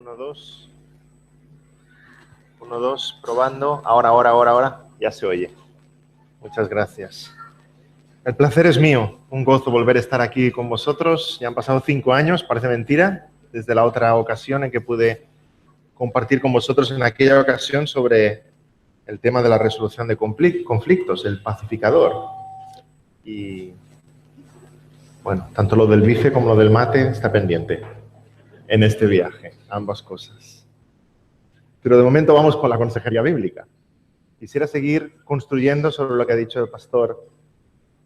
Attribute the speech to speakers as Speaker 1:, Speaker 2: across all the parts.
Speaker 1: 1, 2. 1, 2, probando. Ahora. Ya se oye. Muchas gracias. El placer es mío. Un gozo volver a estar aquí con vosotros. Ya han pasado 5 años, parece mentira, desde la otra ocasión en que pude compartir con vosotros en aquella ocasión sobre el tema de la resolución de conflictos, el pacificador. Y bueno, tanto lo del bife como lo del mate está pendiente en este viaje, ambas cosas. Pero de momento vamos con la consejería bíblica. Quisiera seguir construyendo sobre lo que ha dicho el pastor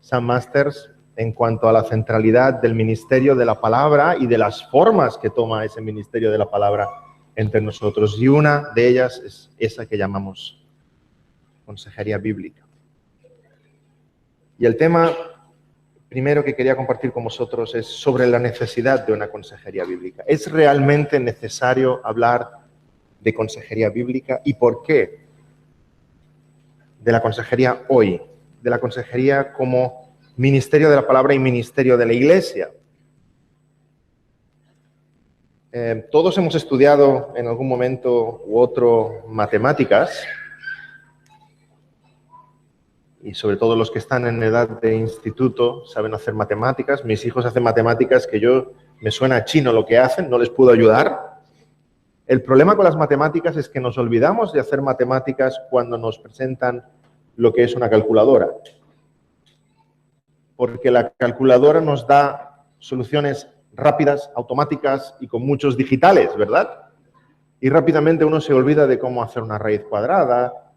Speaker 1: Sam Masters en cuanto a la centralidad del ministerio de la palabra y de las formas que toma ese ministerio de la palabra entre nosotros. Y una de ellas es esa que llamamos consejería bíblica. Y el tema primero que quería compartir con vosotros es sobre la necesidad de una consejería bíblica. ¿Es realmente necesario hablar de consejería bíblica y por qué? De la consejería hoy, de la consejería como ministerio de la palabra y ministerio de la iglesia. Todos hemos estudiado en algún momento u otro matemáticas, y sobre todo los que están en edad de instituto saben hacer matemáticas. Mis hijos hacen matemáticas que me suena chino lo que hacen, no les puedo ayudar. El problema con las matemáticas es que nos olvidamos de hacer matemáticas cuando nos presentan lo que es una calculadora. Porque la calculadora nos da soluciones rápidas, automáticas y con muchos digitales, ¿verdad? Y rápidamente uno se olvida de cómo hacer una raíz cuadrada,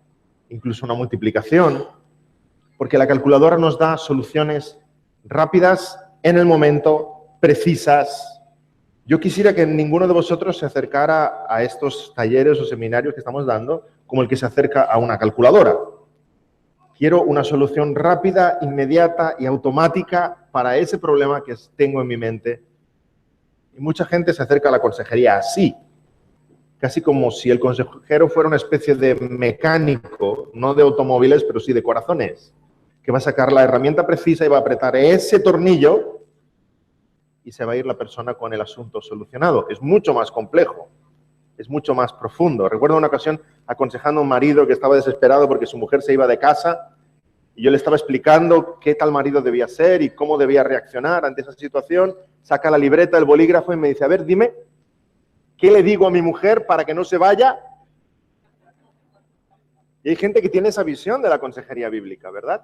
Speaker 1: incluso una multiplicación, porque la calculadora nos da soluciones rápidas, en el momento, precisas. Yo quisiera que ninguno de vosotros se acercara a estos talleres o seminarios que estamos dando como el que se acerca a una calculadora. Quiero una solución rápida, inmediata y automática para ese problema que tengo en mi mente. Y mucha gente se acerca a la consejería así, casi como si el consejero fuera una especie de mecánico, no de automóviles, pero sí de corazones, que va a sacar la herramienta precisa y va a apretar ese tornillo y se va a ir la persona con el asunto solucionado. Es mucho más complejo, es mucho más profundo. Recuerdo una ocasión aconsejando a un marido que estaba desesperado porque su mujer se iba de casa y yo le estaba explicando qué tal marido debía ser y cómo debía reaccionar ante esa situación. Saca la libreta, el bolígrafo y me dice, a ver, dime, ¿qué le digo a mi mujer para que no se vaya? Y hay gente que tiene esa visión de la consejería bíblica, ¿verdad?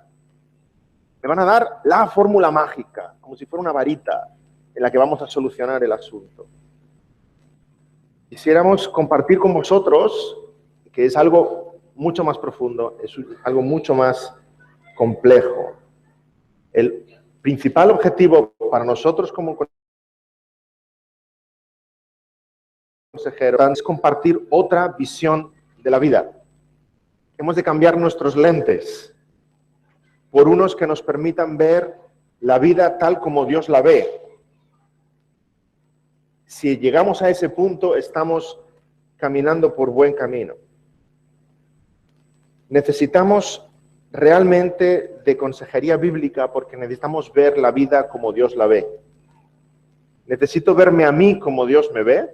Speaker 1: Me van a dar la fórmula mágica, como si fuera una varita en la que vamos a solucionar el asunto. Quisiéramos compartir con vosotros que es algo mucho más profundo, es algo mucho más complejo. El principal objetivo para nosotros como consejeros es compartir otra visión de la vida. Hemos de cambiar nuestros lentes por unos que nos permitan ver la vida tal como Dios la ve. Si llegamos a ese punto, estamos caminando por buen camino. Necesitamos realmente de consejería bíblica porque necesitamos ver la vida como Dios la ve. Necesito verme a mí como Dios me ve.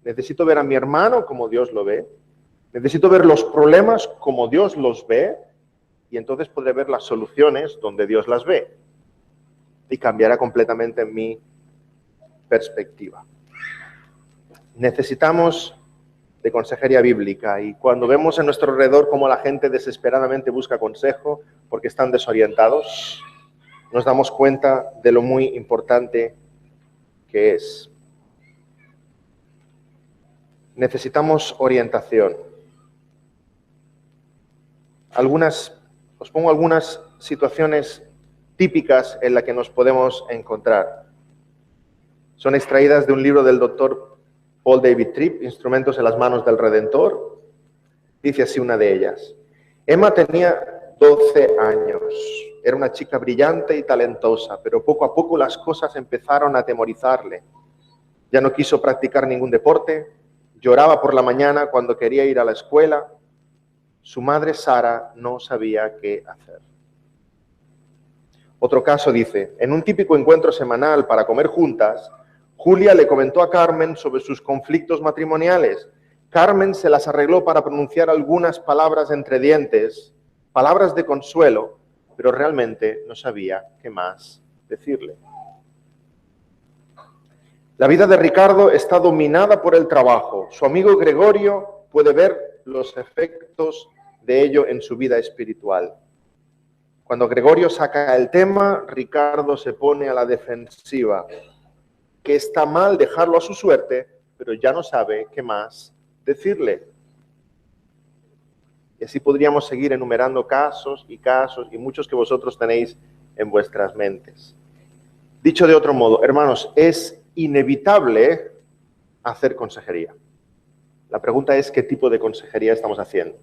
Speaker 1: Necesito ver a mi hermano como Dios lo ve. Necesito ver los problemas como Dios los ve. Y entonces podré ver las soluciones donde Dios las ve. Y cambiará completamente mi perspectiva. Necesitamos de consejería bíblica y cuando vemos a nuestro alrededor cómo la gente desesperadamente busca consejo porque están desorientados, nos damos cuenta de lo muy importante que es. Necesitamos orientación. Os pongo algunas situaciones típicas en las que nos podemos encontrar. Son extraídas de un libro del doctor Paul David Tripp, Instrumentos en las manos del Redentor. Dice así una de ellas. Emma tenía 12 años. Era una chica brillante y talentosa, pero poco a poco las cosas empezaron a atemorizarle. Ya no quiso practicar ningún deporte, lloraba por la mañana cuando quería ir a la escuela. Su madre, Sara, no sabía qué hacer. Otro caso dice, en un típico encuentro semanal para comer juntas, Julia le comentó a Carmen sobre sus conflictos matrimoniales. Carmen se las arregló para pronunciar algunas palabras entre dientes, palabras de consuelo, pero realmente no sabía qué más decirle. La vida de Ricardo está dominada por el trabajo. Su amigo Gregorio puede ver los efectos de ello en su vida espiritual. Cuando Gregorio saca el tema, Ricardo se pone a la defensiva, que está mal dejarlo a su suerte, pero ya no sabe qué más decirle. Y así podríamos seguir enumerando casos y muchos que vosotros tenéis en vuestras mentes. Dicho de otro modo, hermanos, es inevitable hacer consejería. La pregunta es qué tipo de consejería estamos haciendo.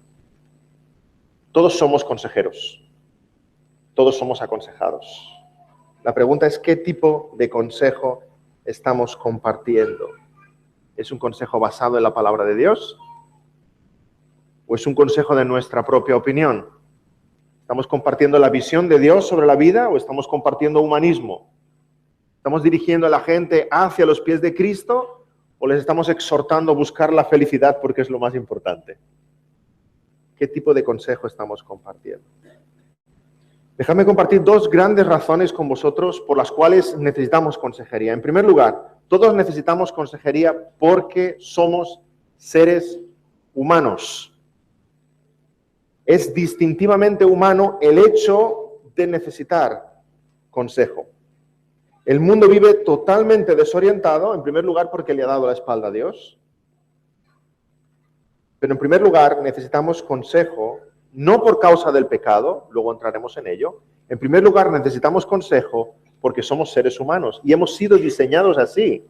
Speaker 1: Todos somos consejeros. Todos somos aconsejados. La pregunta es qué tipo de consejo estamos compartiendo. ¿Es un consejo basado en la palabra de Dios? ¿O es un consejo de nuestra propia opinión? ¿Estamos compartiendo la visión de Dios sobre la vida o estamos compartiendo humanismo? ¿Estamos dirigiendo a la gente hacia los pies de Cristo o les estamos exhortando a buscar la felicidad porque es lo más importante? ¿Qué tipo de consejo estamos compartiendo? Dejadme compartir dos grandes razones con vosotros por las cuales necesitamos consejería. En primer lugar, todos necesitamos consejería porque somos seres humanos. Es distintivamente humano el hecho de necesitar consejo. El mundo vive totalmente desorientado, en primer lugar porque le ha dado la espalda a Dios. Pero en primer lugar necesitamos consejo, no por causa del pecado, luego entraremos en ello. En primer lugar necesitamos consejo porque somos seres humanos y hemos sido diseñados así.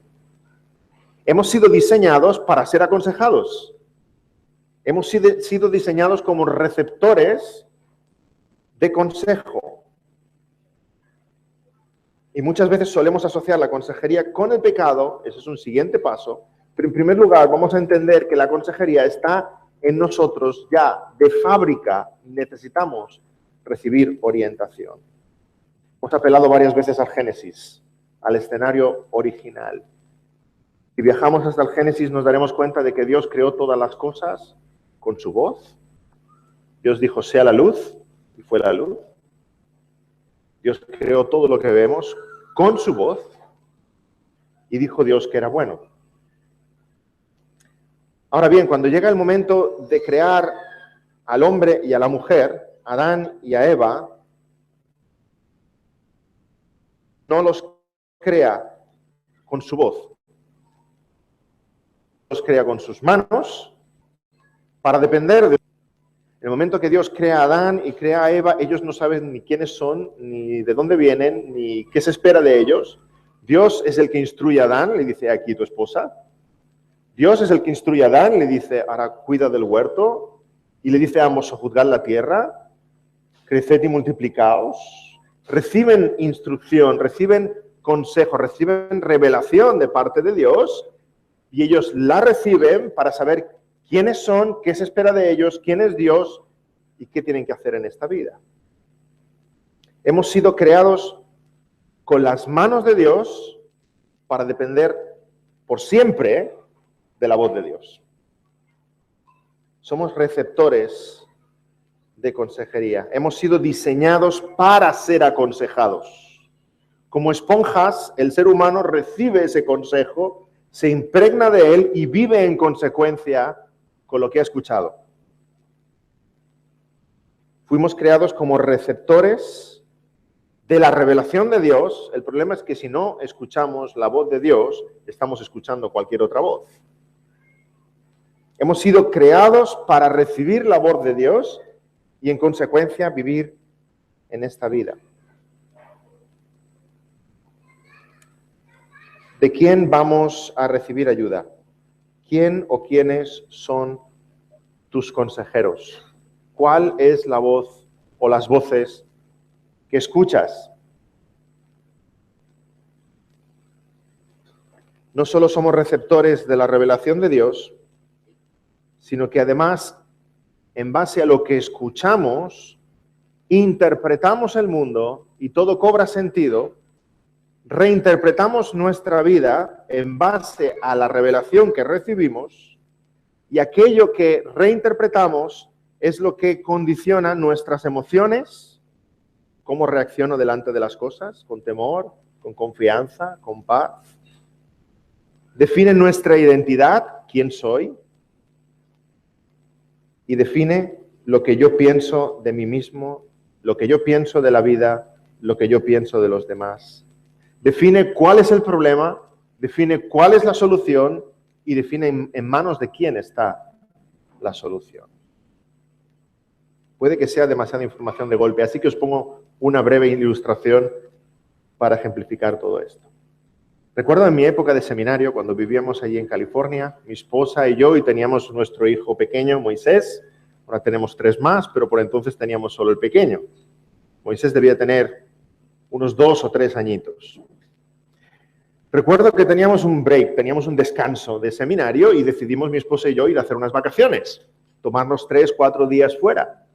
Speaker 1: Hemos sido diseñados para ser aconsejados. Hemos sido diseñados como receptores de consejo. Y muchas veces solemos asociar la consejería con el pecado, ese es un siguiente paso, pero en primer lugar vamos a entender que la consejería está en nosotros ya de fábrica, necesitamos recibir orientación. Hemos apelado varias veces al Génesis, al escenario original. Si viajamos hasta el Génesis nos daremos cuenta de que Dios creó todas las cosas con su voz. Dios dijo, sea la luz, y fue la luz. Dios creó todo lo que vemos con su voz y dijo Dios que era bueno. Ahora bien, cuando llega el momento de crear al hombre y a la mujer, a Adán y a Eva, no los crea con su voz. Los crea con sus manos para depender de... En el momento que Dios crea a Adán y crea a Eva, ellos no saben ni quiénes son, ni de dónde vienen, ni qué se espera de ellos. Dios es el que instruye a Adán, le dice, aquí tu esposa. Dios es el que instruye a Adán, le dice, ahora cuida del huerto. Y le dice a ambos, sojuzgad la tierra, creced y multiplicaos. Reciben instrucción, reciben consejo, reciben revelación de parte de Dios. Y ellos la reciben para saber quiénes son, qué se espera de ellos, quién es Dios y qué tienen que hacer en esta vida. Hemos sido creados con las manos de Dios para depender por siempre de la voz de Dios. Somos receptores de consejería. Hemos sido diseñados para ser aconsejados. Como esponjas, el ser humano recibe ese consejo, se impregna de él y vive en consecuencia con lo que ha escuchado. Fuimos creados como receptores de la revelación de Dios. El problema es que si no escuchamos la voz de Dios, estamos escuchando cualquier otra voz. Hemos sido creados para recibir la voz de Dios y en consecuencia vivir en esta vida. ¿De quién vamos a recibir ayuda? ¿Quién o quiénes son tus consejeros? ¿Cuál es la voz o las voces que escuchas? No solo somos receptores de la revelación de Dios, sino que además, en base a lo que escuchamos, interpretamos el mundo y todo cobra sentido reinterpretamos nuestra vida en base a la revelación que recibimos y aquello que reinterpretamos es lo que condiciona nuestras emociones, cómo reacciono delante de las cosas, con temor, con confianza, con paz. Define nuestra identidad, quién soy, y define lo que yo pienso de mí mismo, lo que yo pienso de la vida, lo que yo pienso de los demás. Define cuál es el problema, define cuál es la solución y define en manos de quién está la solución. Puede que sea demasiada información de golpe, así que os pongo una breve ilustración para ejemplificar todo esto. Recuerdo en mi época de seminario, cuando vivíamos allí en California, mi esposa y yo, y teníamos nuestro hijo pequeño, Moisés. Ahora tenemos 3 más, pero por entonces teníamos solo el pequeño. Moisés debía tener unos 2 o 3 añitos. Recuerdo que teníamos un break, teníamos un descanso de seminario y decidimos mi esposa y yo ir a hacer unas vacaciones, tomarnos 3, 4 días fuera.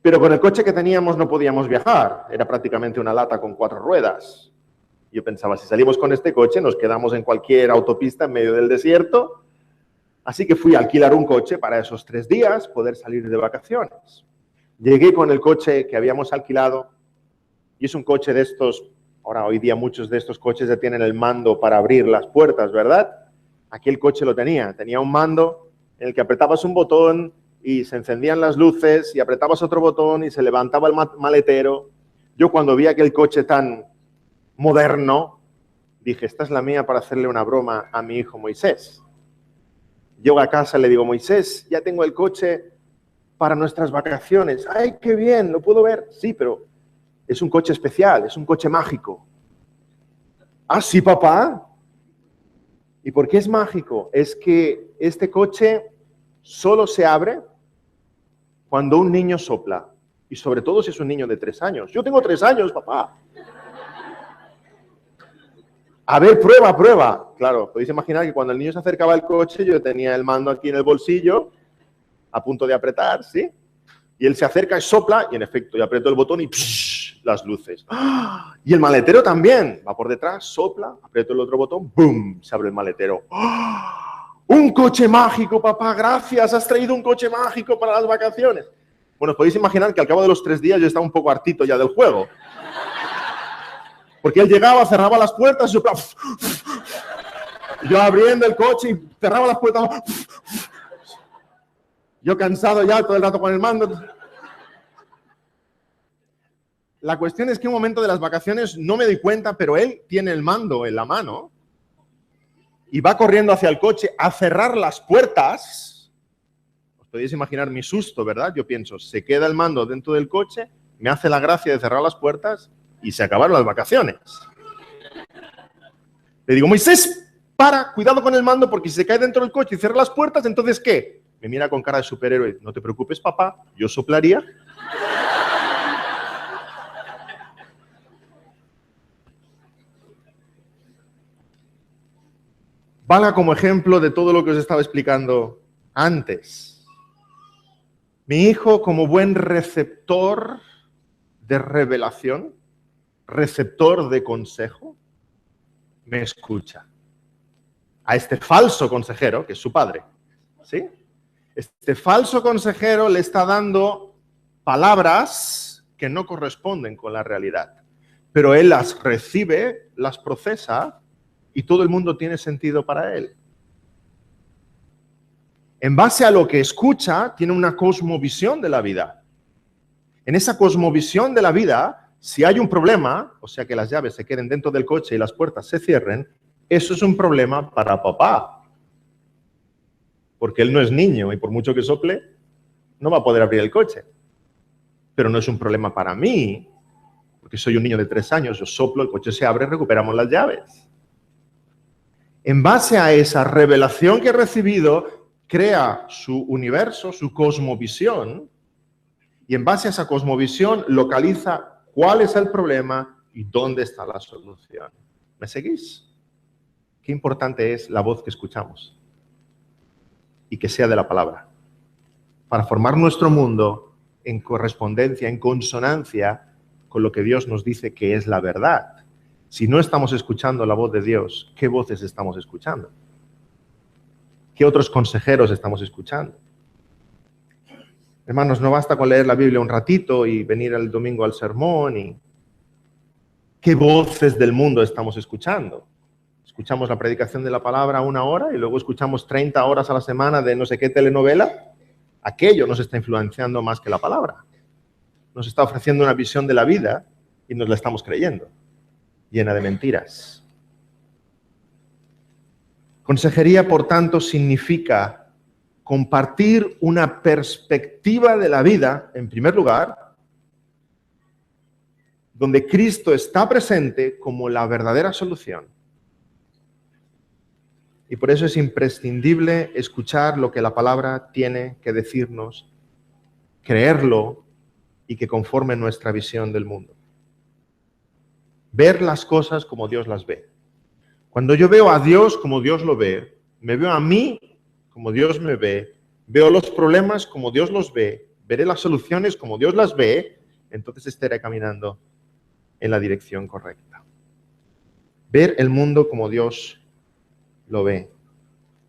Speaker 1: Pero con el coche que teníamos no podíamos viajar, era prácticamente una lata con 4 ruedas. Yo pensaba, si salimos con este coche nos quedamos en cualquier autopista en medio del desierto. Así que fui a alquilar un coche para esos 3 días, poder salir de vacaciones. Llegué con el coche que habíamos alquilado y es un coche de estos, ahora hoy día muchos de estos coches ya tienen el mando para abrir las puertas, ¿verdad? Aquí el coche lo tenía un mando en el que apretabas un botón y se encendían las luces y apretabas otro botón y se levantaba el maletero. Yo cuando vi aquel coche tan moderno, dije, esta es la mía para hacerle una broma a mi hijo Moisés. Llego a casa y le digo, Moisés, ya tengo el coche para nuestras vacaciones. ¡Ay, qué bien! ¿Lo puedo ver? Sí, pero es un coche especial, es un coche mágico. ¿Ah, sí, papá? ¿Y por qué es mágico? Es que este coche solo se abre cuando un niño sopla. Y sobre todo si es un niño de 3 años. Yo tengo 3 años, papá. A ver, prueba, prueba. Claro, podéis imaginar que cuando el niño se acercaba al coche, yo tenía el mando aquí en el bolsillo, a punto de apretar, ¿sí? Y él se acerca y sopla, y en efecto, yo aprieto el botón y ¡psh! Las luces. ¡Ah! Y el maletero también. Va por detrás, sopla, aprieto el otro botón, ¡boom! Se abre el maletero. ¡Ah! ¡Un coche mágico, papá! ¡Gracias! Has traído un coche mágico para las vacaciones. Bueno, os podéis imaginar que al cabo de los 3 días yo estaba un poco hartito ya del juego. Porque él llegaba, cerraba las puertas y soplaba. Yo abriendo el coche y cerraba las puertas. Yo cansado ya todo el rato con el mando. La cuestión es que un momento de las vacaciones no me di cuenta, pero él tiene el mando en la mano y va corriendo hacia el coche a cerrar las puertas. Os podéis imaginar mi susto, ¿verdad? Yo pienso, se queda el mando dentro del coche, me hace la gracia de cerrar las puertas y se acabaron las vacaciones. Le digo, Moisés, para, cuidado con el mando, porque si se cae dentro del coche y cierra las puertas, ¿entonces qué? Me mira con cara de superhéroe. No te preocupes, papá, yo soplaría. Valga como ejemplo de todo lo que os estaba explicando antes. Mi hijo, como buen receptor de revelación, receptor de consejo, me escucha. A este falso consejero, que es su padre, ¿sí? Este falso consejero le está dando palabras que no corresponden con la realidad, pero él las recibe, las procesa y todo el mundo tiene sentido para él. En base a lo que escucha, tiene una cosmovisión de la vida. En esa cosmovisión de la vida, si hay un problema, o sea que las llaves se queden dentro del coche y las puertas se cierren, eso es un problema para papá. Porque él no es niño y por mucho que sople, no va a poder abrir el coche. Pero no es un problema para mí, porque soy un niño de 3 años, yo soplo, el coche se abre, recuperamos las llaves. En base a esa revelación que he recibido, crea su universo, su cosmovisión, y en base a esa cosmovisión localiza cuál es el problema y dónde está la solución. ¿Me seguís? Qué importante es la voz que escuchamos y que sea de la palabra, para formar nuestro mundo en correspondencia, en consonancia con lo que Dios nos dice que es la verdad. Si no estamos escuchando la voz de Dios, ¿qué voces estamos escuchando? ¿Qué otros consejeros estamos escuchando? Hermanos, no basta con leer la Biblia un ratito y venir el domingo al sermón. ¿Qué voces del mundo estamos escuchando? Escuchamos la predicación de la palabra 1 hora y luego escuchamos 30 horas a la semana de no sé qué telenovela. Aquello nos está influenciando más que la palabra. Nos está ofreciendo una visión de la vida y nos la estamos creyendo, llena de mentiras. Consejería, por tanto, significa compartir una perspectiva de la vida, en primer lugar, donde Cristo está presente como la verdadera solución. Y por eso es imprescindible escuchar lo que la palabra tiene que decirnos, creerlo y que conforme nuestra visión del mundo. Ver las cosas como Dios las ve. Cuando yo veo a Dios como Dios lo ve, me veo a mí como Dios me ve, veo los problemas como Dios los ve, veré las soluciones como Dios las ve, entonces estaré caminando en la dirección correcta. Ver el mundo como Dios lo ve.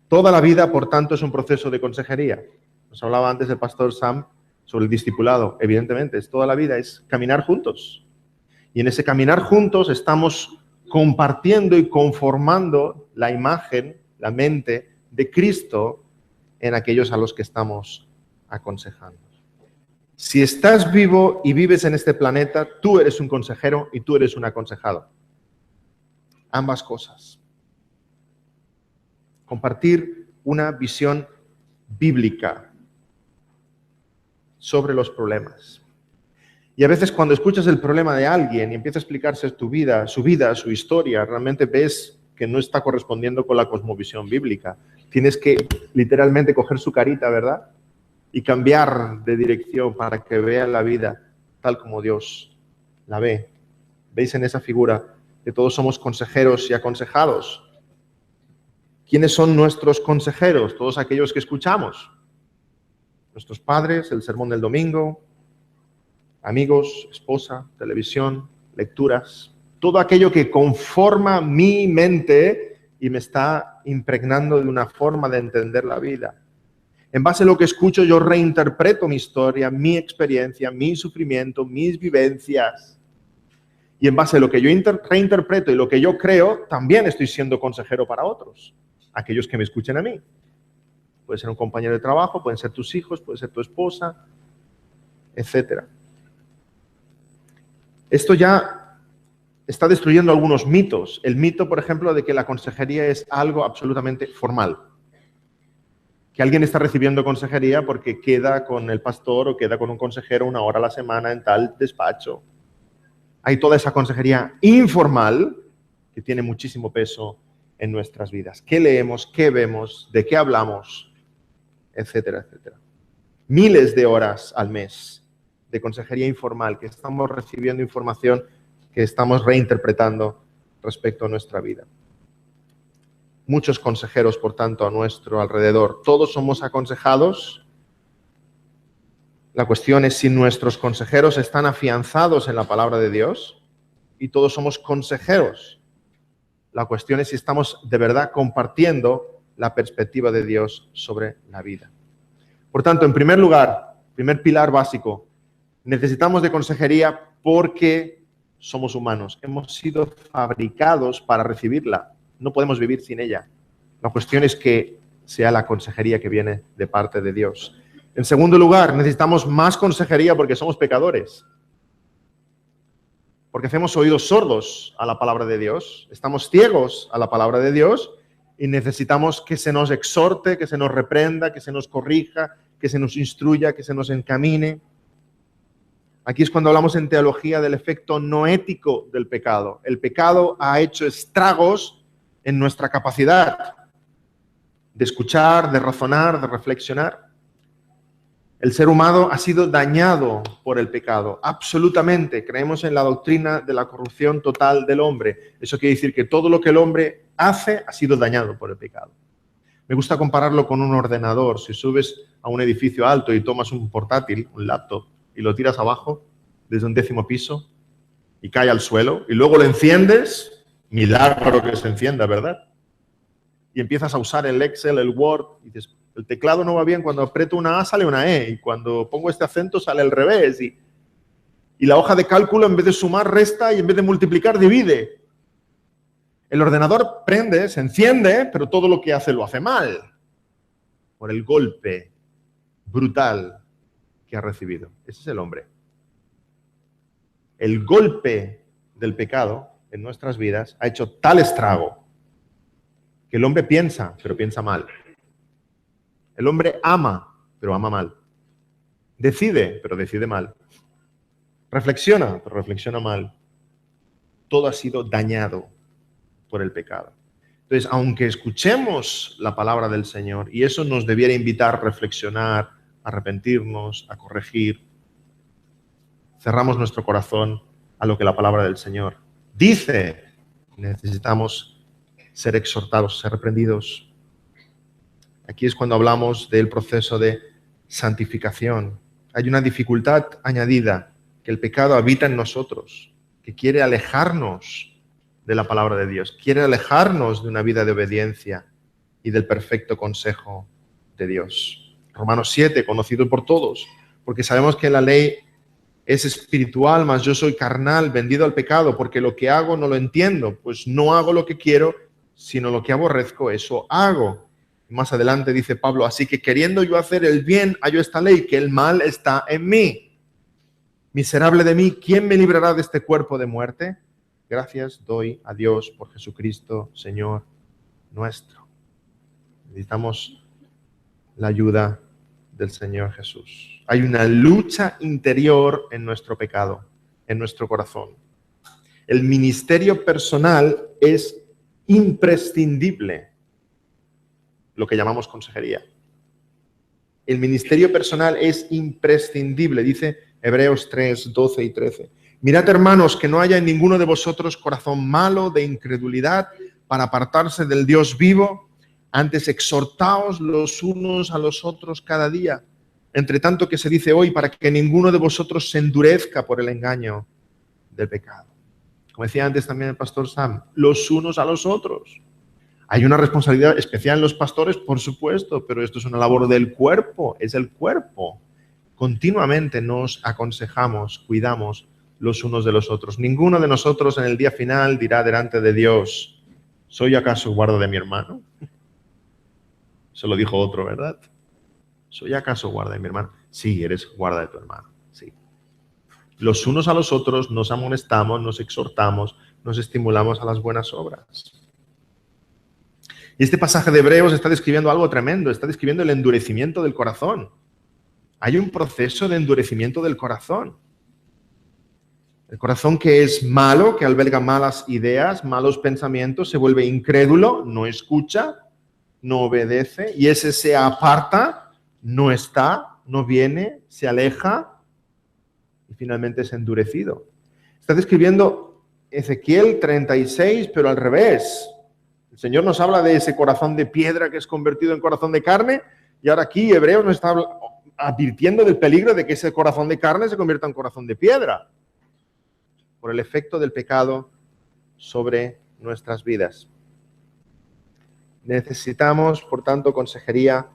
Speaker 1: Toda la vida, por tanto, es un proceso de consejería. Nos hablaba antes el pastor Sam sobre el discipulado. Evidentemente, es toda la vida, es caminar juntos. Y en ese caminar juntos estamos compartiendo y conformando la imagen, la mente de Cristo en aquellos a los que estamos aconsejando. Si estás vivo y vives en este planeta, tú eres un consejero y tú eres un aconsejado. Ambas cosas. Compartir una visión bíblica sobre los problemas. Y a veces cuando escuchas el problema de alguien y empieza a explicarse su vida, su historia, realmente ves que no está correspondiendo con la cosmovisión bíblica. Tienes que literalmente coger su carita, ¿verdad? Y cambiar de dirección para que vea la vida tal como Dios la ve. ¿Veis en esa figura que todos somos consejeros y aconsejados? ¿Quiénes son nuestros consejeros? Todos aquellos que escuchamos. Nuestros padres, el sermón del domingo, amigos, esposa, televisión, lecturas. Todo aquello que conforma mi mente y me está impregnando de una forma de entender la vida. En base a lo que escucho, yo reinterpreto mi historia, mi experiencia, mi sufrimiento, mis vivencias. Y en base a lo que yo reinterpreto y lo que yo creo, también estoy siendo consejero para otros, aquellos que me escuchen a mí. Puede ser un compañero de trabajo, pueden ser tus hijos, puede ser tu esposa, etc. Esto ya está destruyendo algunos mitos. El mito, por ejemplo, de que la consejería es algo absolutamente formal. Que alguien está recibiendo consejería porque queda con el pastor o queda con un consejero 1 hora a la semana en tal despacho. Hay toda esa consejería informal que tiene muchísimo peso en nuestras vidas. ¿Qué leemos? ¿Qué vemos? ¿De qué hablamos? Etcétera, etcétera. Miles de horas al mes de consejería informal que estamos recibiendo información que estamos reinterpretando respecto a nuestra vida. Muchos consejeros, por tanto, a nuestro alrededor. Todos somos aconsejados. La cuestión es si nuestros consejeros están afianzados en la palabra de Dios y todos somos consejeros. La cuestión es si estamos de verdad compartiendo la perspectiva de Dios sobre la vida. Por tanto, en primer lugar, primer pilar básico, necesitamos de consejería porque somos humanos. Hemos sido fabricados para recibirla. No podemos vivir sin ella. La cuestión es que sea la consejería que viene de parte de Dios. En segundo lugar, necesitamos más consejería porque somos pecadores. Porque hacemos oídos sordos a la palabra de Dios. Estamos ciegos a la palabra de Dios y necesitamos que se nos exhorte, que se nos reprenda, que se nos corrija, que se nos instruya, que se nos encamine. Aquí es cuando hablamos en teología del efecto no ético del pecado. El pecado ha hecho estragos en nuestra capacidad de escuchar, de razonar, de reflexionar. El ser humano ha sido dañado por el pecado, absolutamente. Creemos en la doctrina de la corrupción total del hombre. Eso quiere decir que todo lo que el hombre hace ha sido dañado por el pecado. Me gusta compararlo con un ordenador. Si subes a un edificio alto y tomas un portátil, un laptop, y lo tiras abajo desde un 10º piso, y cae al suelo, y luego lo enciendes, milagro que se encienda, ¿verdad? Y empiezas a usar el Excel, el Word, y dices, el teclado no va bien, cuando aprieto una A sale una E, y cuando pongo este acento sale al revés, y la hoja de cálculo en vez de sumar resta y en vez de multiplicar divide. El ordenador prende, se enciende, pero todo lo que hace lo hace mal, por el golpe brutal que ha recibido. Ese es el hombre. El golpe del pecado en nuestras vidas ha hecho tal estrago que el hombre piensa, pero piensa mal. El hombre ama, pero ama mal. Decide, pero decide mal. Reflexiona, pero reflexiona mal. Todo ha sido dañado por el pecado. Entonces, aunque escuchemos la palabra del Señor, y eso nos debiera invitar a reflexionar, a arrepentirnos, a corregir, cerramos nuestro corazón a lo que la palabra del Señor dice. Necesitamos ser exhortados, ser reprendidos. Aquí es cuando hablamos del proceso de santificación. Hay una dificultad añadida, que el pecado habita en nosotros, que quiere alejarnos de la palabra de Dios, quiere alejarnos de una vida de obediencia y del perfecto consejo de Dios. Romanos 7, conocido por todos, porque sabemos que la ley es espiritual, mas yo soy carnal, vendido al pecado, porque lo que hago no lo entiendo, pues no hago lo que quiero, sino lo que aborrezco, eso hago. Más adelante dice Pablo, así que queriendo yo hacer el bien, hallo esta ley, que el mal está en mí. Miserable de mí, ¿quién me librará de este cuerpo de muerte? Gracias doy a Dios por Jesucristo, Señor nuestro. Necesitamos la ayuda del Señor Jesús. Hay una lucha interior en nuestro pecado, en nuestro corazón. El ministerio personal es imprescindible, lo que llamamos consejería. El ministerio personal es imprescindible, dice Hebreos 3, 12 y 13. Mirad, hermanos, que no haya en ninguno de vosotros corazón malo de incredulidad para apartarse del Dios vivo. Antes exhortaos los unos a los otros cada día, entre tanto que se dice hoy, para que ninguno de vosotros se endurezca por el engaño del pecado. Como decía antes también el pastor Sam, los unos a los otros. Hay una responsabilidad especial en los pastores, por supuesto, pero esto es una labor del cuerpo, es el cuerpo. Continuamente nos aconsejamos, cuidamos los unos de los otros. Ninguno de nosotros en el día final dirá delante de Dios, ¿soy acaso guarda de mi hermano? Se lo dijo otro, ¿verdad? ¿Soy acaso guarda de mi hermano? Sí, eres guarda de tu hermano, sí. Los unos a los otros nos amonestamos, nos exhortamos, nos estimulamos a las buenas obras. Y este pasaje de Hebreos está describiendo algo tremendo, está describiendo el endurecimiento del corazón. Hay un proceso de endurecimiento del corazón. El corazón que es malo, que alberga malas ideas, malos pensamientos, se vuelve incrédulo, no escucha, no obedece, y ese se aparta, no está, no viene, se aleja y finalmente es endurecido. Está describiendo Ezequiel 36, pero al revés. El Señor nos habla de ese corazón de piedra que es convertido en corazón de carne, y ahora aquí Hebreos nos está advirtiendo del peligro de que ese corazón de carne se convierta en corazón de piedra por el efecto del pecado sobre nuestras vidas. Necesitamos, por tanto, consejería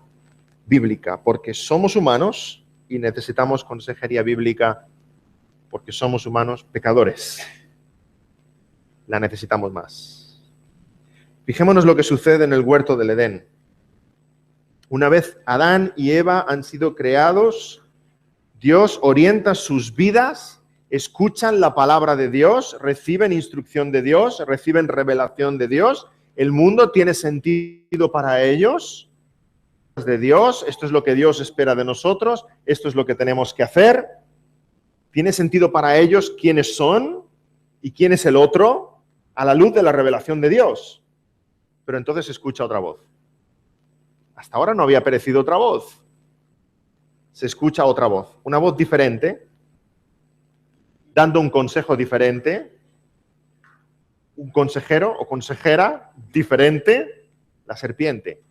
Speaker 1: bíblica, porque somos humanos y necesitamos consejería bíblica porque somos humanos pecadores. La necesitamos más. Fijémonos lo que sucede en el huerto del Edén. Una vez Adán y Eva han sido creados, Dios orienta sus vidas, escuchan la palabra de Dios, reciben instrucción de Dios, reciben revelación de Dios. El mundo tiene sentido para ellos, de Dios, esto es lo que Dios espera de nosotros, esto es lo que tenemos que hacer. Tiene sentido para ellos quiénes son y quién es el otro a la luz de la revelación de Dios. Pero entonces se escucha otra voz. Hasta ahora no había aparecido otra voz. Se escucha otra voz, una voz diferente, dando un consejo diferente, un consejero o consejera diferente, la serpiente,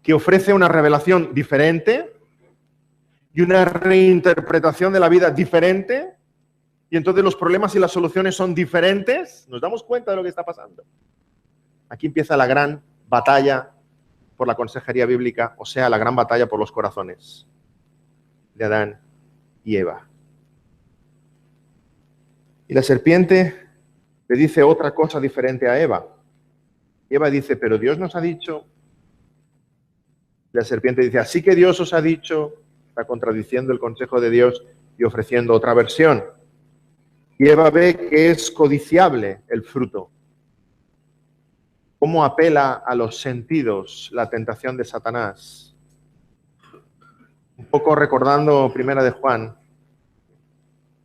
Speaker 1: que ofrece una revelación diferente y una reinterpretación de la vida diferente y entonces los problemas y las soluciones son diferentes, nos damos cuenta de lo que está pasando. Aquí empieza la gran batalla por la consejería bíblica, o sea, la gran batalla por los corazones de Adán y Eva. Y la serpiente le dice otra cosa diferente a Eva. Eva dice, pero Dios nos ha dicho. La serpiente dice, así que Dios os ha dicho, está contradiciendo el consejo de Dios y ofreciendo otra versión. Y Eva ve que es codiciable el fruto. ¿Cómo apela a los sentidos la tentación de Satanás? Un poco recordando Primera de Juan,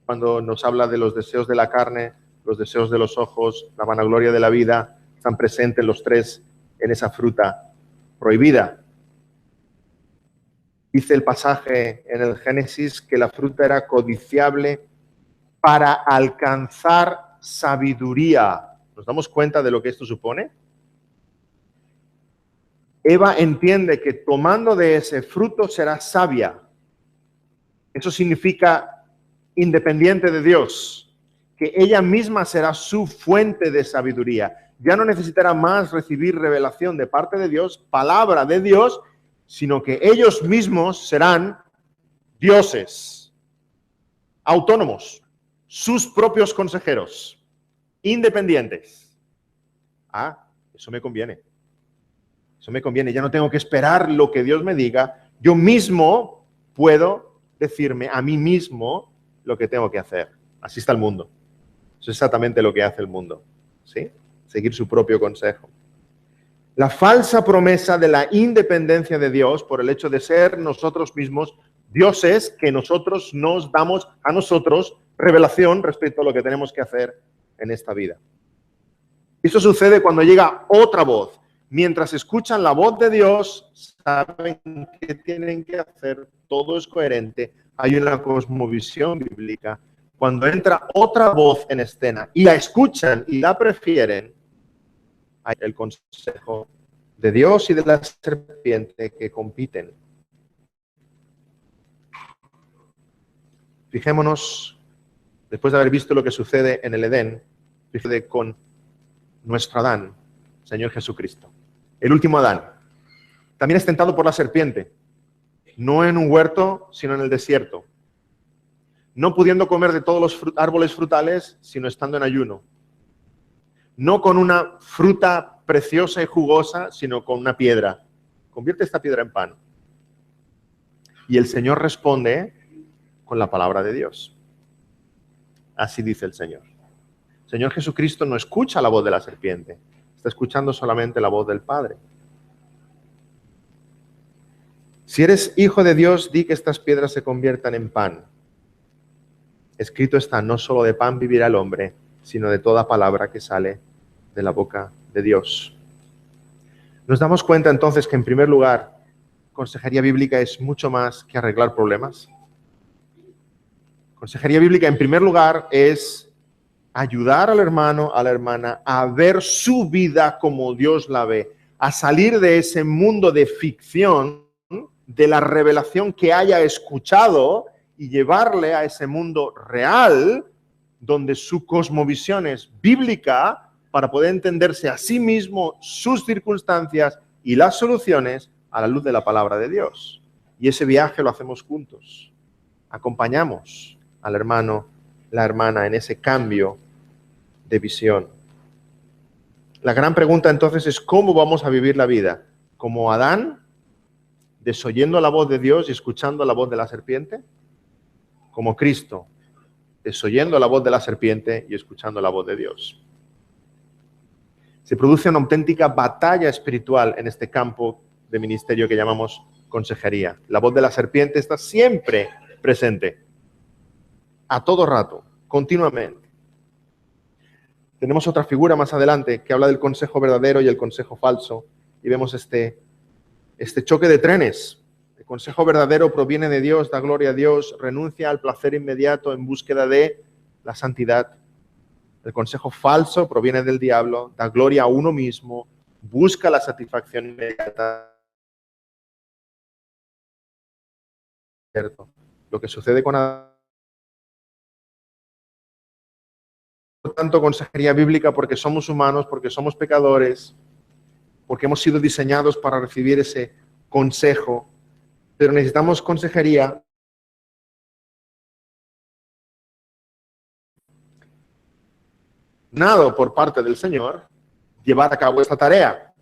Speaker 1: cuando nos habla de los deseos de la carne, los deseos de los ojos, la vanagloria de la vida, están presentes los tres en esa fruta prohibida. Dice el pasaje en el Génesis que la fruta era codiciable para alcanzar sabiduría. ¿Nos damos cuenta de lo que esto supone? Eva entiende que tomando de ese fruto será sabia. Eso significa independiente de Dios, que ella misma será su fuente de sabiduría. Ya no necesitará más recibir revelación de parte de Dios, palabra de Dios, sino que ellos mismos serán dioses, autónomos, sus propios consejeros, independientes. Ah, eso me conviene. Eso me conviene. Ya no tengo que esperar lo que Dios me diga. Yo mismo puedo decirme a mí mismo lo que tengo que hacer. Así está el mundo. Eso es exactamente lo que hace el mundo. ¿Sí? Seguir su propio consejo. La falsa promesa de la independencia de Dios por el hecho de ser nosotros mismos dioses que nosotros nos damos a nosotros revelación respecto a lo que tenemos que hacer en esta vida. Eso sucede cuando llega otra voz. Mientras escuchan la voz de Dios, saben qué tienen que hacer, todo es coherente, hay una cosmovisión bíblica. Cuando entra otra voz en escena y la escuchan y la prefieren, hay el consejo de Dios y de la serpiente que compiten. Fijémonos, después de haber visto lo que sucede en el Edén, sucede con nuestro Adán, Señor Jesucristo. El último Adán. También es tentado por la serpiente, no en un huerto, sino en el desierto. No pudiendo comer de todos los árboles frutales, sino estando en ayuno. No con una fruta preciosa y jugosa, sino con una piedra. Convierte esta piedra en pan. Y el Señor responde con la palabra de Dios. Así dice el Señor. El Señor Jesucristo no escucha la voz de la serpiente, está escuchando solamente la voz del Padre. Si eres hijo de Dios, di que estas piedras se conviertan en pan. Escrito está, no solo de pan vivirá el hombre, sino de toda palabra que sale de la boca de Dios. Nos damos cuenta entonces que en primer lugar, consejería bíblica es mucho más que arreglar problemas. Consejería bíblica en primer lugar es ayudar al hermano, a la hermana a ver su vida como Dios la ve, a salir de ese mundo de ficción, de la revelación que haya escuchado y llevarle a ese mundo real donde su cosmovisión es bíblica para poder entenderse a sí mismo, sus circunstancias y las soluciones a la luz de la palabra de Dios. Y ese viaje lo hacemos juntos. Acompañamos al hermano, la hermana en ese cambio de visión. La gran pregunta entonces es ¿cómo vamos a vivir la vida? ¿Como Adán, desoyendo la voz de Dios y escuchando la voz de la serpiente? ¿Como Cristo, desoyendo la voz de la serpiente y escuchando la voz de Dios? Se produce una auténtica batalla espiritual en este campo de ministerio que llamamos consejería. La voz de la serpiente está siempre presente, a todo rato, continuamente. Tenemos otra figura más adelante que habla del consejo verdadero y el consejo falso, y vemos este choque de trenes. El consejo verdadero proviene de Dios, da gloria a Dios, renuncia al placer inmediato en búsqueda de la santidad. El consejo falso proviene del diablo, da gloria a uno mismo, busca la satisfacción inmediata. Lo que sucede con Adán Por tanto, consejería bíblica porque somos humanos, porque somos pecadores, porque hemos sido diseñados para recibir ese consejo, pero necesitamos consejería nada por parte del Señor, llevar a cabo esta tarea.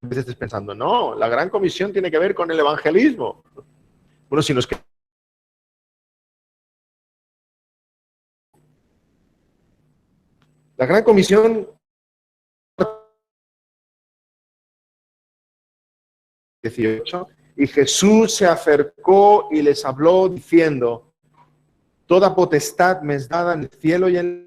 Speaker 1: A veces estés pensando, no, la gran comisión tiene que ver con el evangelismo. Bueno, si nos la gran comisión 18, y Jesús se acercó y les habló diciendo, toda potestad me es dada en el cielo y en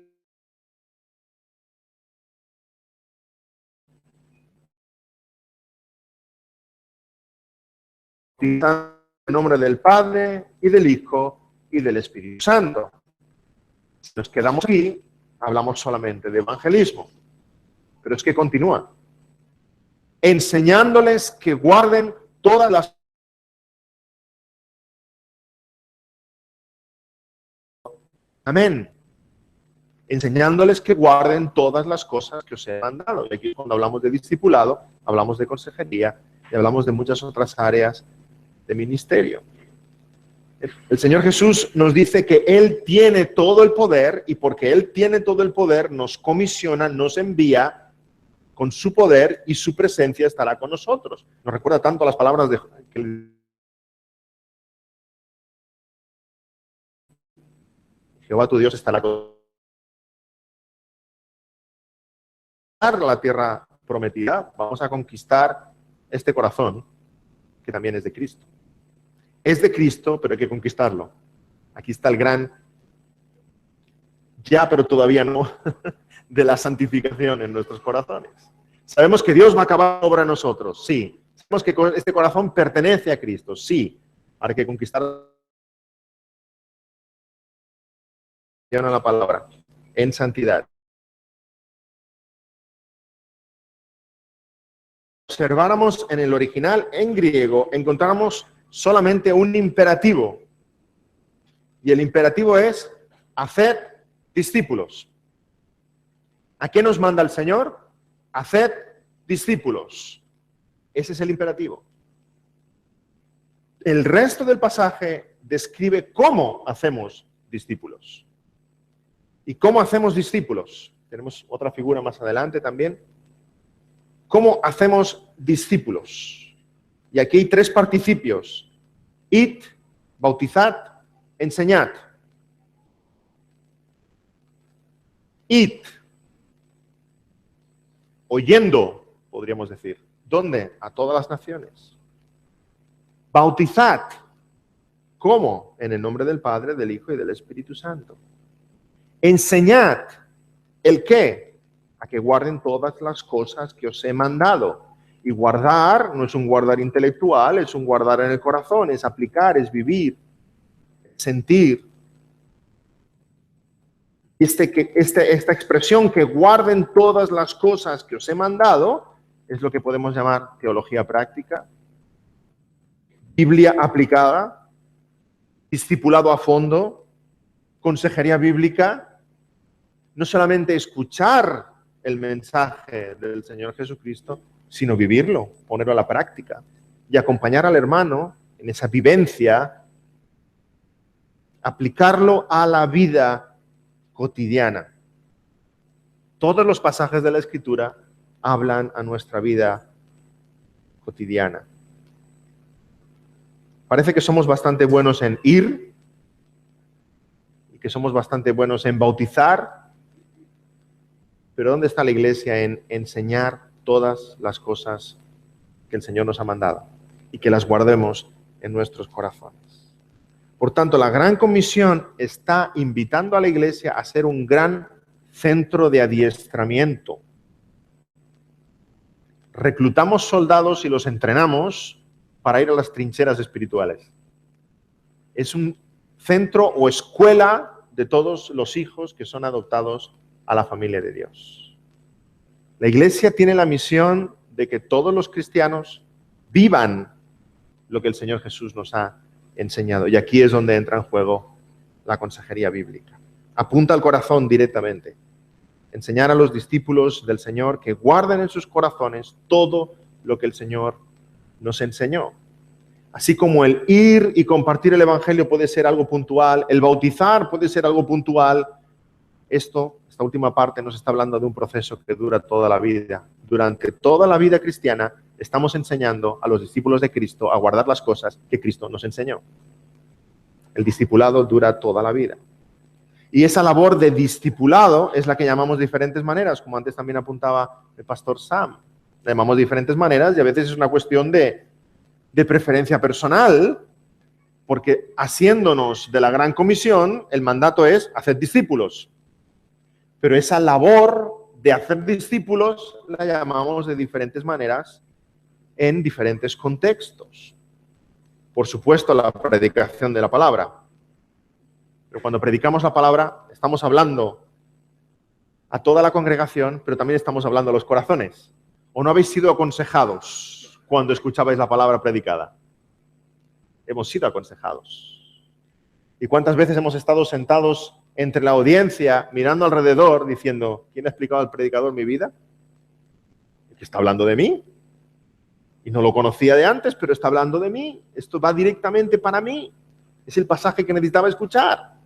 Speaker 1: el nombre del Padre y del Hijo y del Espíritu Santo. Si nos quedamos aquí, hablamos solamente de evangelismo, pero es que continúa. Enseñándoles que guarden todas las... Amén. Enseñándoles que guarden todas las cosas que os he mandado. Y aquí cuando hablamos de discipulado, hablamos de consejería y hablamos de muchas otras áreas de ministerio. El Señor Jesús nos dice que Él tiene todo el poder y porque Él tiene todo el poder nos comisiona, nos envía con su poder y su presencia estará con nosotros. Nos recuerda tanto las palabras de que Jehová tu Dios estará con la tierra prometida. Vamos a conquistar este corazón que también es de Cristo. Es de Cristo, pero hay que conquistarlo. Aquí está el gran ya, pero todavía no, de la santificación en nuestros corazones. Sabemos que Dios va a acabar obra en nosotros, sí. Sabemos que este corazón pertenece a Cristo, sí. Hay que conquistar la palabra en santidad. Observáramos en el original, en griego, encontramos solamente un imperativo. Y el imperativo es hacer discípulos. ¿A qué nos manda el Señor? Haced discípulos. Ese es el imperativo. El resto del pasaje describe cómo hacemos discípulos. ¿Y cómo hacemos discípulos? Tenemos otra figura más adelante también. ¿Cómo hacemos discípulos? Y aquí hay tres participios. Id, bautizad, enseñad. Id. Oyendo, podríamos decir. ¿Dónde? A todas las naciones. Bautizad. ¿Cómo? En el nombre del Padre, del Hijo y del Espíritu Santo. Enseñad. ¿El qué? A que guarden todas las cosas que os he mandado. Y guardar no es un guardar intelectual, es un guardar en el corazón, es aplicar, es vivir, sentir. Esta expresión que guarden todas las cosas que os he mandado es lo que podemos llamar teología práctica, Biblia aplicada, discipulado a fondo, consejería bíblica, no solamente escuchar el mensaje del Señor Jesucristo, sino vivirlo, ponerlo a la práctica y acompañar al hermano en esa vivencia, aplicarlo a la vida cotidiana. Todos los pasajes de la Escritura hablan a nuestra vida cotidiana. Parece que somos bastante buenos en ir y que somos bastante buenos en bautizar, pero ¿dónde está la iglesia en enseñar todas las cosas que el Señor nos ha mandado y que las guardemos en nuestros corazones? Por tanto, la Gran Comisión está invitando a la iglesia a ser un gran centro de adiestramiento. Reclutamos soldados y los entrenamos para ir a las trincheras espirituales. Es un centro o escuela de todos los hijos que son adoptados a la familia de Dios. La iglesia tiene la misión de que todos los cristianos vivan lo que el Señor Jesús nos ha enseñado. Y aquí es donde entra en juego la consejería bíblica. apunta al corazón directamente. Enseñar a los discípulos del Señor que guarden en sus corazones todo lo que el Señor nos enseñó. Así como el ir y compartir el Evangelio puede ser algo puntual, el bautizar puede ser algo puntual, esta última parte nos está hablando de un proceso que dura toda la vida. Durante toda la vida cristiana estamos enseñando a los discípulos de Cristo a guardar las cosas que Cristo nos enseñó. El discipulado dura toda la vida. Y esa labor de discipulado es la que llamamos de diferentes maneras, como antes también apuntaba el pastor Sam. La llamamos de diferentes maneras y a veces es una cuestión de preferencia personal, porque haciéndonos de la gran comisión, el mandato es hacer discípulos. Pero esa labor de hacer discípulos la llamamos de diferentes maneras en diferentes contextos. Por supuesto, la predicación de la palabra. Pero cuando predicamos la palabra, estamos hablando a toda la congregación, pero también estamos hablando a los corazones. ¿O no habéis sido aconsejados cuando escuchabais la palabra predicada? Hemos sido aconsejados. ¿Y cuántas veces hemos estado sentados entre la audiencia, mirando alrededor, diciendo, ¿quién ha explicado al predicador mi vida? ¿El que está hablando de mí? Y no lo conocía de antes, pero está hablando de mí. Esto va directamente para mí. Es el pasaje que necesitaba escuchar.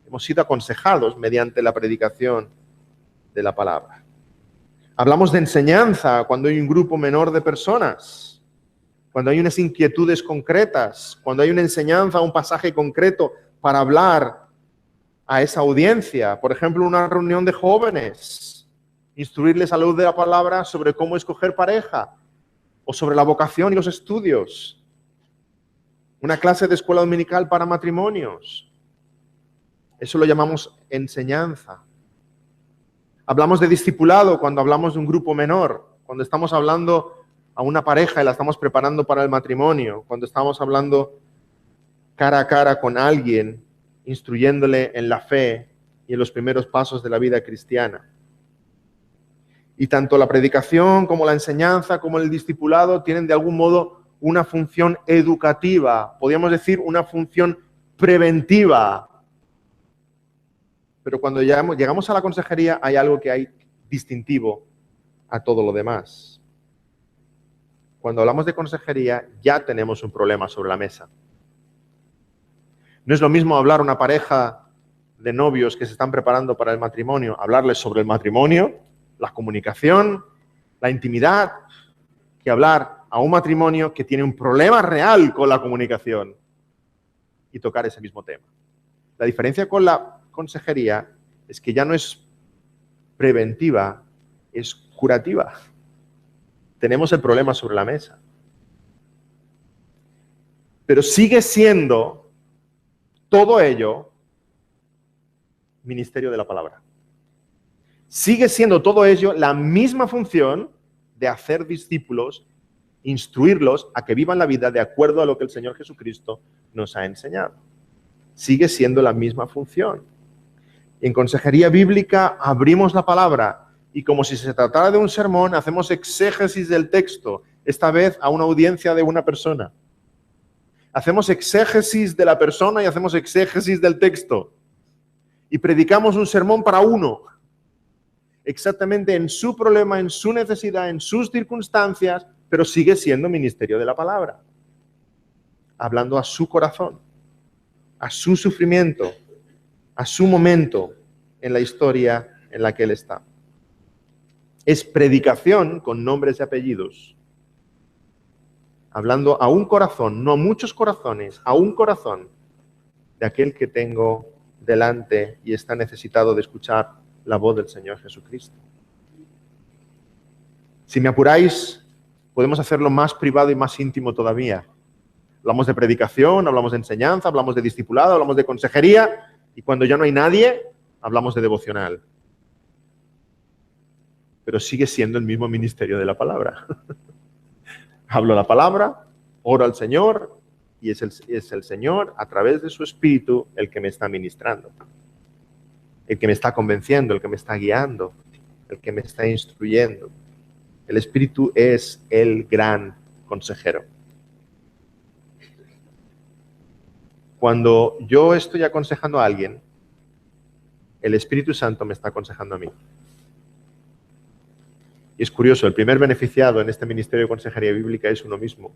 Speaker 1: Hemos sido aconsejados mediante la predicación de la palabra. Hablamos de enseñanza cuando hay un grupo menor de personas, cuando hay unas inquietudes concretas, cuando hay una enseñanza, un pasaje concreto para hablar a esa audiencia. Por ejemplo, una reunión de jóvenes, instruirles a la luz de la palabra sobre cómo escoger pareja o sobre la vocación y los estudios. Una clase de escuela dominical para matrimonios. Eso lo llamamos enseñanza. Hablamos de discipulado cuando hablamos de un grupo menor, cuando estamos hablando a una pareja y la estamos preparando para el matrimonio, cuando estamos hablando cara a cara con alguien, instruyéndole en la fe y en los primeros pasos de la vida cristiana. Y tanto la predicación como la enseñanza como el discipulado tienen de algún modo una función educativa, podríamos decir una función preventiva. Pero cuando llegamos a la consejería hay algo que hay distintivo a todo lo demás. Cuando hablamos de consejería ya tenemos un problema sobre la mesa. No es lo mismo hablar a una pareja de novios que se están preparando para el matrimonio, hablarles sobre el matrimonio, la comunicación, la intimidad, que hablar a un matrimonio que tiene un problema real con la comunicación y tocar ese mismo tema. La diferencia con la consejería es que ya no es preventiva, es curativa. Tenemos el problema sobre la mesa. Pero sigue siendo todo ello ministerio de la palabra. Sigue siendo todo ello la misma función de hacer discípulos, instruirlos a que vivan la vida de acuerdo a lo que el Señor Jesucristo nos ha enseñado. Sigue siendo la misma función. En consejería bíblica abrimos la palabra y como si se tratara de un sermón, hacemos exégesis del texto, esta vez a una audiencia de una persona. Hacemos exégesis de la persona y hacemos exégesis del texto. Y predicamos un sermón para uno, exactamente en su problema, en su necesidad, en sus circunstancias, pero sigue siendo ministerio de la palabra, hablando a su corazón, a su sufrimiento, a su momento en la historia en la que él está. Es predicación con nombres y apellidos, hablando a un corazón, no a muchos corazones, a un corazón de aquel que tengo delante y está necesitado de escuchar la voz del Señor Jesucristo. Si me apuráis, podemos hacerlo más privado y más íntimo todavía. Hablamos de predicación, hablamos de enseñanza, hablamos de discipulado, hablamos de consejería y cuando ya no hay nadie, hablamos de devocional. Pero sigue siendo el mismo ministerio de la palabra. Hablo la palabra, oro al Señor y es el Señor a través de su Espíritu el que me está ministrando, el que me está convenciendo, el que me está guiando, el que me está instruyendo. El Espíritu es el gran consejero. Cuando yo estoy aconsejando a alguien, el Espíritu Santo me está aconsejando a mí. Y es curioso, el primer beneficiado en este ministerio de consejería bíblica es uno mismo.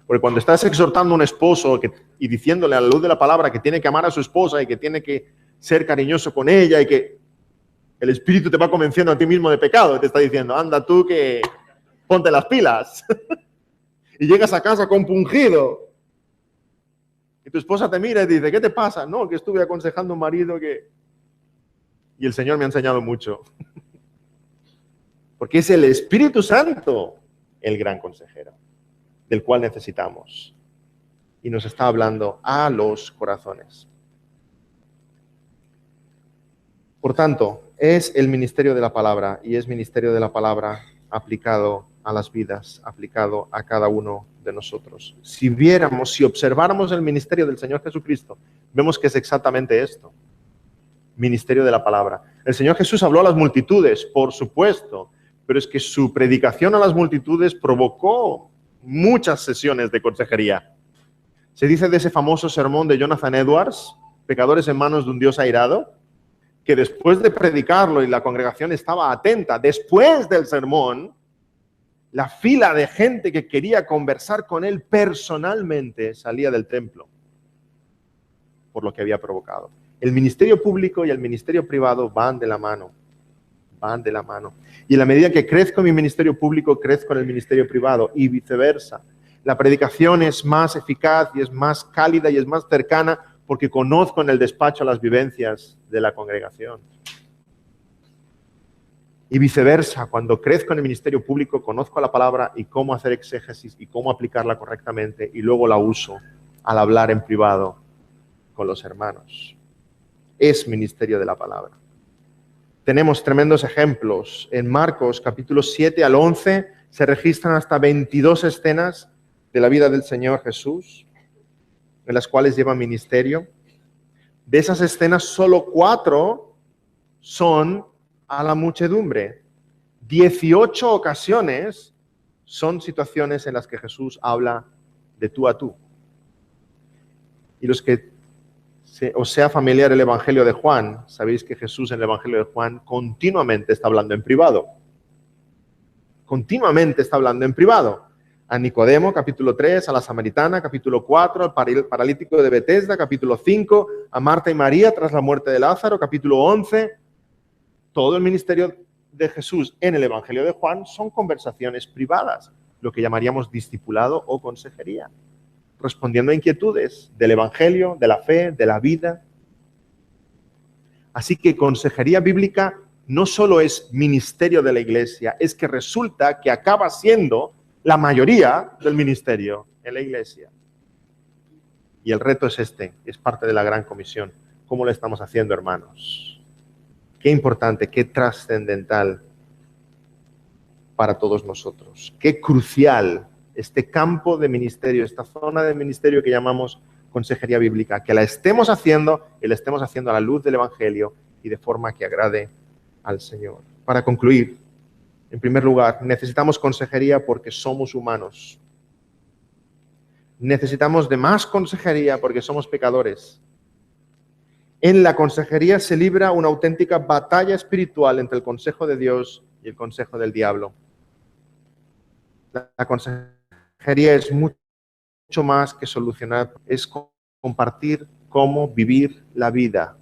Speaker 1: Porque cuando estás exhortando a un esposo y diciéndole a la luz de la palabra que tiene que amar a su esposa y que tiene que ser cariñoso con ella y que el Espíritu te va convenciendo a ti mismo de pecado, te está diciendo, anda tú que ponte las pilas. Y llegas a casa compungido. Y tu esposa te mira y dice, ¿qué te pasa? No, que estuve aconsejando a un marido que... Y el Señor me ha enseñado mucho. Porque es el Espíritu Santo el gran consejero, del cual necesitamos. Y nos está hablando a los corazones. Por tanto, es el ministerio de la palabra, y es ministerio de la palabra aplicado a las vidas, aplicado a cada uno de nosotros. Si observáramos el ministerio del Señor Jesucristo, vemos que es exactamente esto. Ministerio de la palabra. El Señor Jesús habló a las multitudes, por supuesto, pero es que su predicación a las multitudes provocó muchas sesiones de consejería. Se dice de ese famoso sermón de Jonathan Edwards, Pecadores en manos de un Dios airado, que después de predicarlo y la congregación estaba atenta, después del sermón, la fila de gente que quería conversar con él personalmente salía del templo por lo que había provocado. El ministerio público y el ministerio privado van de la mano. Van de la mano. Y en la medida que crezco en mi ministerio público, crezco en el ministerio privado y viceversa. La predicación es más eficaz y es más cálida y es más cercana porque conozco en el despacho las vivencias de la congregación. Y viceversa, cuando crezco en el ministerio público, conozco la palabra y cómo hacer exégesis y cómo aplicarla correctamente y luego la uso al hablar en privado con los hermanos. Es ministerio de la palabra. Tenemos tremendos ejemplos. En Marcos, capítulos 7 al 11, se registran hasta 22 escenas de la vida del Señor Jesús, en las cuales lleva ministerio. De esas escenas, solo 4 son a la muchedumbre. 18 ocasiones son situaciones en las que Jesús habla de tú a tú. Y los que os sea familiar el Evangelio de Juan, sabéis que Jesús en el Evangelio de Juan continuamente está hablando en privado. Continuamente está hablando en privado. A Nicodemo, capítulo 3, a la Samaritana, capítulo 4, al paralítico de Betesda, capítulo 5, a Marta y María tras la muerte de Lázaro, capítulo 11. Todo el ministerio de Jesús en el Evangelio de Juan son conversaciones privadas, lo que llamaríamos discipulado o consejería, respondiendo a inquietudes del Evangelio, de la fe, de la vida. Así que consejería bíblica no solo es ministerio de la Iglesia, es que resulta que acaba siendo la mayoría del ministerio en la Iglesia. Y el reto es es parte de la gran comisión. ¿Cómo lo estamos haciendo, hermanos? Qué importante, qué trascendental para todos nosotros. Qué crucial este campo de ministerio, esta zona de ministerio que llamamos consejería bíblica, que la estemos haciendo y la estemos haciendo a la luz del Evangelio y de forma que agrade al Señor. Para concluir, en primer lugar, necesitamos consejería porque somos humanos. Necesitamos de más consejería porque somos pecadores. En la consejería se libra una auténtica batalla espiritual entre el consejo de Dios y el consejo del diablo. La consejería es mucho más que solucionar, es compartir cómo vivir la vida.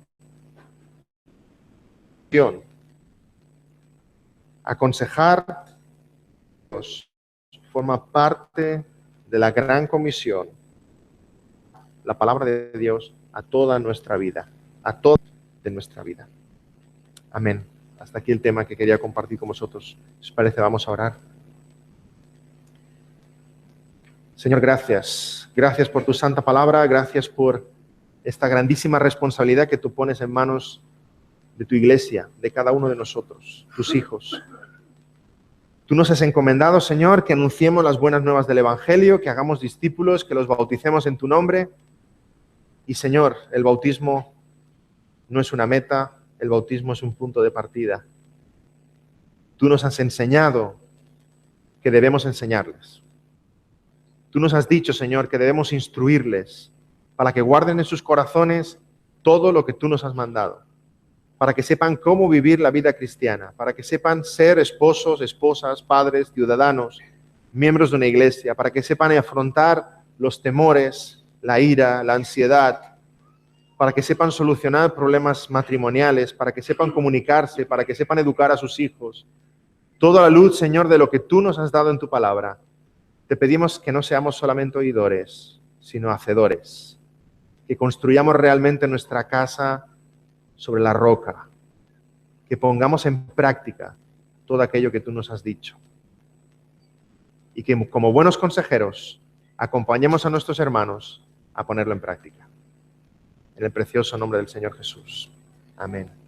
Speaker 1: Aconsejar forma parte de la gran comisión, la palabra de Dios a toda nuestra vida, a toda de nuestra vida. Amén. Hasta aquí el tema que quería compartir con vosotros. Si os parece, vamos a orar. Señor, gracias. Gracias por tu santa palabra, gracias por esta grandísima responsabilidad que tú pones en manos de tu iglesia, de cada uno de nosotros, tus hijos. Tú nos has encomendado, Señor, que anunciemos las buenas nuevas del Evangelio, que hagamos discípulos, que los bauticemos en tu nombre. Y, Señor, el bautismo no es una meta, el bautismo es un punto de partida. Tú nos has enseñado que debemos enseñarles. Tú nos has dicho, Señor, que debemos instruirles para que guarden en sus corazones todo lo que tú nos has mandado. para que sepan cómo vivir la vida cristiana, para que sepan ser esposos, esposas, padres, ciudadanos, miembros de una iglesia, para que sepan afrontar los temores, la ira, la ansiedad, para que sepan solucionar problemas matrimoniales, para que sepan comunicarse, para que sepan educar a sus hijos. Toda la luz, Señor, de lo que tú nos has dado en tu palabra. Te pedimos que no seamos solamente oidores, sino hacedores, que construyamos realmente nuestra casa sobre la roca, que pongamos en práctica todo aquello que tú nos has dicho y que como buenos consejeros acompañemos a nuestros hermanos a ponerlo en práctica. En el precioso nombre del Señor Jesús. Amén.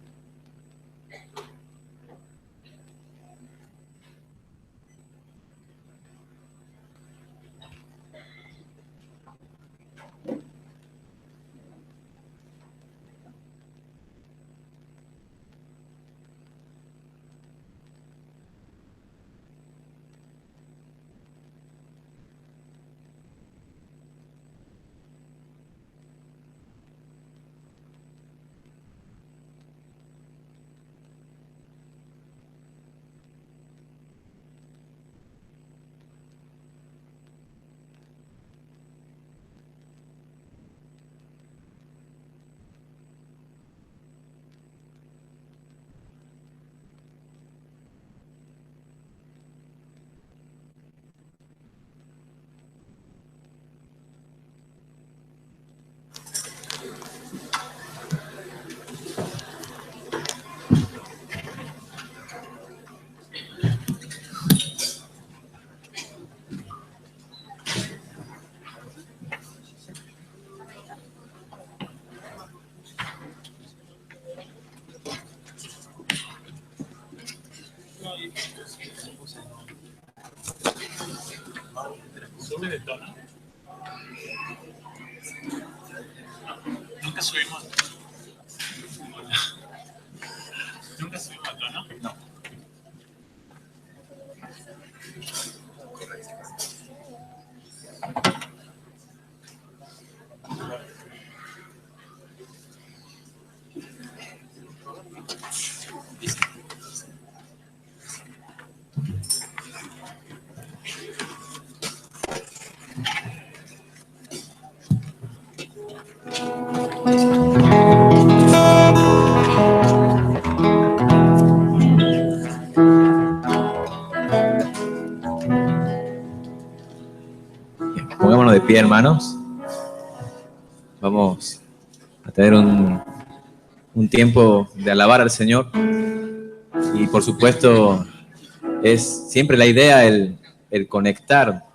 Speaker 2: Sube de tono. Nunca subimos. Nunca subimos a tono. No.
Speaker 3: Pongámonos de pie, hermanos. Vamos a tener un tiempo de alabar al Señor. Y por supuesto, es siempre la idea el conectar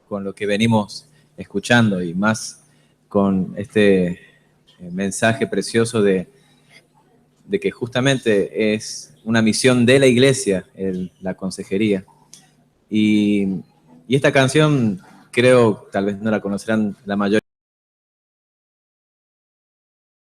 Speaker 3: con lo que venimos escuchando y más con este mensaje precioso de que justamente es una misión de la iglesia, la consejería. Y esta canción, creo, tal vez no la conocerán la mayoría